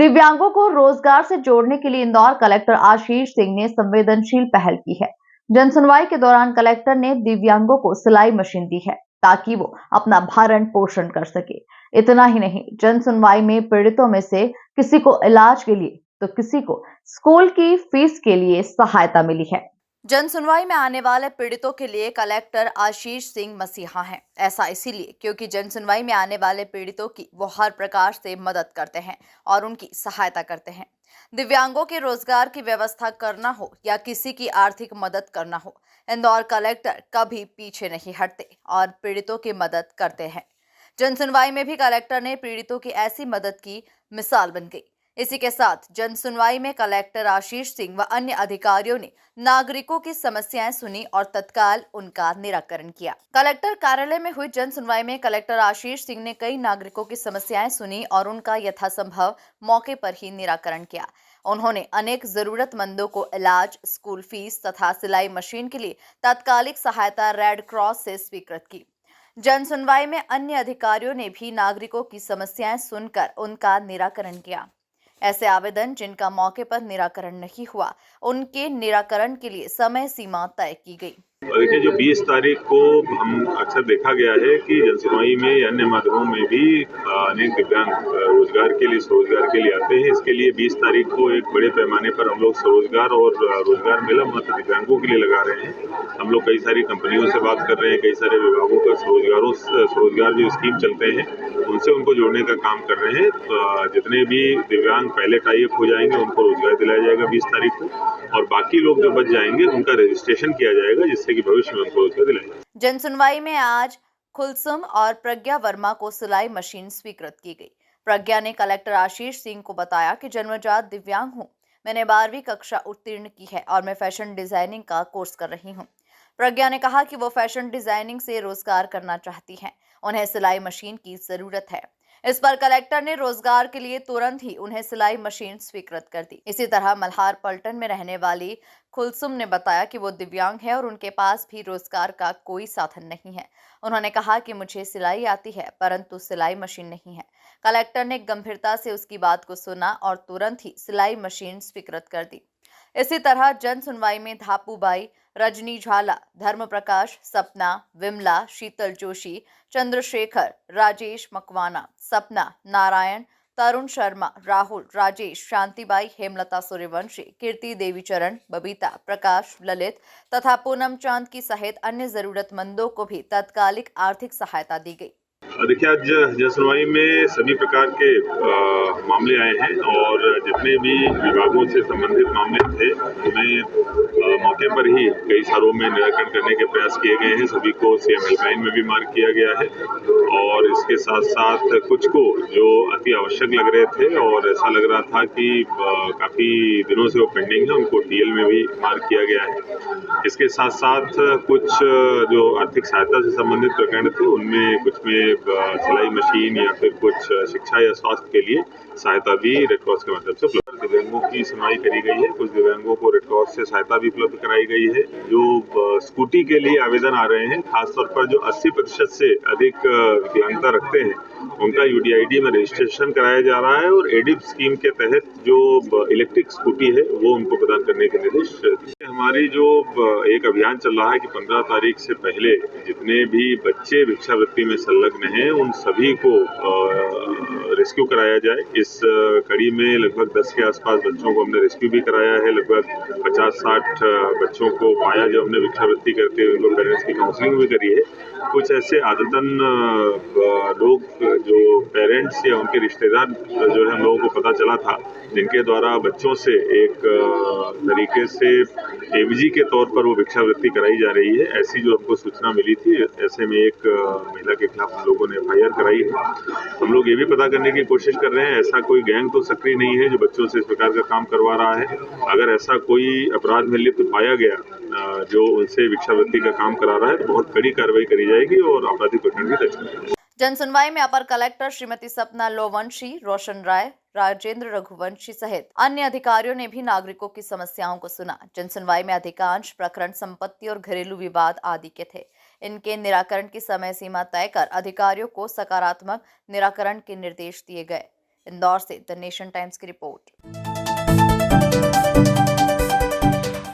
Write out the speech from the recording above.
दिव्यांगों को रोजगार से जोड़ने के लिए इंदौर कलेक्टर आशीष सिंह ने संवेदनशील पहल की है। जन सुनवाई के दौरान कलेक्टर ने दिव्यांगों को सिलाई मशीन दी है ताकि वो अपना भरण पोषण कर सके। इतना ही नहीं, जन सुनवाई में पीड़ितों में से किसी को इलाज के लिए तो किसी को स्कूल की फीस के लिए सहायता मिली है। जन सुनवाई में आने वाले पीड़ितों के लिए कलेक्टर आशीष सिंह मसीहा हैं। ऐसा इसीलिए क्योंकि जन सुनवाई में आने वाले पीड़ितों की वो हर प्रकार से मदद करते हैं और उनकी सहायता करते हैं। दिव्यांगों के रोजगार की व्यवस्था करना हो या किसी की आर्थिक मदद करना हो, इंदौर कलेक्टर कभी पीछे नहीं हटते और पीड़ितों की मदद करते हैं। जन सुनवाई में भी कलेक्टर ने पीड़ितों की ऐसी मदद की मिसाल बन गई। इसी के साथ जन सुनवाई में कलेक्टर आशीष सिंह व अन्य अधिकारियों ने नागरिकों की समस्याएं सुनी और तत्काल उनका निराकरण किया। कलेक्टर कार्यालय में हुई जन सुनवाई में कलेक्टर आशीष सिंह ने कई नागरिकों की समस्याएं सुनी और उनका यथासंभव मौके पर ही निराकरण किया। उन्होंने अनेक जरूरतमंदों को इलाज, स्कूल फीस तथा सिलाई मशीन के लिए तात्कालिक सहायता रेड क्रॉस से स्वीकृत की। जन सुनवाई में अन्य अधिकारियों ने भी नागरिकों की समस्याएं सुनकर उनका निराकरण किया। ऐसे आवेदन जिनका मौके पर निराकरण नहीं हुआ, उनके निराकरण के लिए समय सीमा तय की गई। देखिए, जो 20 तारीख को हम अक्सर देखा गया है कि जनसुनवाई में या अन्य माध्यमों में भी अनेक दिव्यांग रोजगार के लिए स्वरोजगार के लिए आते हैं। इसके लिए 20 तारीख को एक बड़े पैमाने पर हम लोग स्वरोजगार और रोजगार मेला मात्र दिव्यांगों के लिए लगा रहे हैं। हम लोग कई सारी कंपनियों से बात कर रहे हैं, कई सारे विभागों का स्वरोजगार जो स्कीम चलते हैं उनसे उनको जोड़ने का काम कर रहे हैं। जितने भी दिव्यांग पहले टाई अप हो जाएंगे उनको रोजगार दिलाया जाएगा 20 तारीख को, और बाकी लोग जो बच जाएंगे उनका रजिस्ट्रेशन किया जाएगा जिससे कि भविष्य में उनको रोजगार दिलाया जाएगा। जन सुनवाई में आज कुलसुम और प्रज्ञा वर्मा को सिलाई मशीन स्वीकृत की गई। प्रज्ञा ने कलेक्टर आशीष सिंह को बताया कि जन्मजात दिव्यांग हूँ, मैंने 12वीं कक्षा उत्तीर्ण की है और मैं फैशन डिजाइनिंग का कोर्स कर रही हूँ। प्रज्ञा ने कहा कि वो फैशन डिजाइनिंग से रोजगार करना चाहती हैं, उन्हें सिलाई मशीन की जरूरत है। इस पर कलेक्टर ने रोजगार के लिए तुरंत ही उन्हें सिलाई मशीन स्वीकृत कर दी। इसी तरह मल्हार पलटन में रहने वाली कुलसुम ने बताया कि वो दिव्यांग है और उनके पास भी रोजगार का कोई साधन नहीं है। उन्होंने कहा कि मुझे सिलाई आती है परंतु सिलाई मशीन नहीं है। कलेक्टर ने गंभीरता से उसकी बात को सुना और तुरंत ही सिलाई मशीन स्वीकृत कर दी। इसी तरह जन सुनवाई में धापूबाई, रजनी झाला, धर्म प्रकाश, सपना, विमला, शीतल जोशी, चंद्रशेखर, राजेश मकवाना, सपना, नारायण, तरुण शर्मा, राहुल, राजेश, शांतिबाई, हेमलता सूर्यवंशी, कीर्ति देवीचरण, बबीता, प्रकाश, ललित तथा पूनम चांद की सहित अन्य जरूरतमंदों को भी तात्कालिक आर्थिक सहायता दी गई। देखिए, आज जनसुनवाई में सभी प्रकार के मामले आए हैं और जितने भी विभागों से संबंधित मामले थे उन्हें मौके पर ही कई सारों में निराकरण करने के प्रयास किए गए हैं। सभी को सीएम हेल्पलाइन में भी मार्क किया गया है और इसके साथ साथ कुछ को जो अति आवश्यक लग रहे थे और ऐसा लग रहा था कि काफी दिनों से वो पेंडिंग है, उनको डीएल में भी मार्क किया गया है। इसके साथ साथ कुछ जो आर्थिक सहायता से संबंधित प्रकरण थे उनमें कुछ में सिलाई मशीन या फिर कुछ शिक्षा या स्वास्थ्य के लिए सहायता भी रेड क्रॉस के माध्यम से उपलब्ध। दिव्यांगों की सुनवाई करी गई है, कुछ दिव्यांगों को रेड क्रॉस से सहायता भी उपलब्ध कराई गई है। जो स्कूटी के लिए आवेदन आ रहे हैं, खासतौर पर जो 80% से अधिक विकलांगता रखते हैं उनका यूडीआईडी में रजिस्ट्रेशन कराया जा रहा है और एडिप स्कीम के तहत जो इलेक्ट्रिक स्कूटी है वो उनको प्रदान करने के निर्देश दिए। हमारी जो एक अभियान चल रहा है कि 15 तारीख से पहले जितने भी बच्चे भिक्षावृत्ति में संलग्न हैं उन सभी को रेस्क्यू कराया जाए। इस कड़ी में लगभग 10 के आसपास बच्चों को हमने रेस्क्यू भी कराया है। लगभग 50-60 बच्चों को पाया जो हमने भिक्षावृत्ति करते हुए उनको पेरेंट्स की काउंसलिंग भी करी है। कुछ ऐसे आदतन लोग जो पेरेंट्स या उनके रिश्तेदार जो है हम लोगों को पता चला था जिनके द्वारा बच्चों से एक तरीके से एवजी के तौर पर वो भिक्षावृत्ति कराई जा रही है, ऐसी जो हमको सूचना मिली थी। ऐसे में एक महिला के खिलाफ हम लोगों ने एफआईआर कराई है। हम लोग ये भी पता करने की कोशिश कर रहे हैं ऐसा कोई गैंग तो सक्रिय नहीं है जो बच्चों से इस प्रकार का काम करवा रहा है। अगर ऐसा कोई अपराध में लिप्त पाया गया जो उनसे भिक्षावृत्ति का काम करा रहा है तो बहुत कड़ी कार्रवाई करी जाएगी और आपराधिक प्रकरण भी दर्ज किया जाएगा। जन सुनवाई में अपर कलेक्टर श्रीमती सपना लोवंशी, रोशन राय, राजेंद्र रघुवंशी सहित अन्य अधिकारियों ने भी नागरिकों की समस्याओं को सुना। जन सुनवाई में अधिकांश प्रकरण संपत्ति और घरेलू विवाद आदि के थे। इनके निराकरण की समय सीमा तय कर अधिकारियों को सकारात्मक निराकरण के निर्देश दिए गए। इंदौर से द नेशन टाइम्स की रिपोर्ट।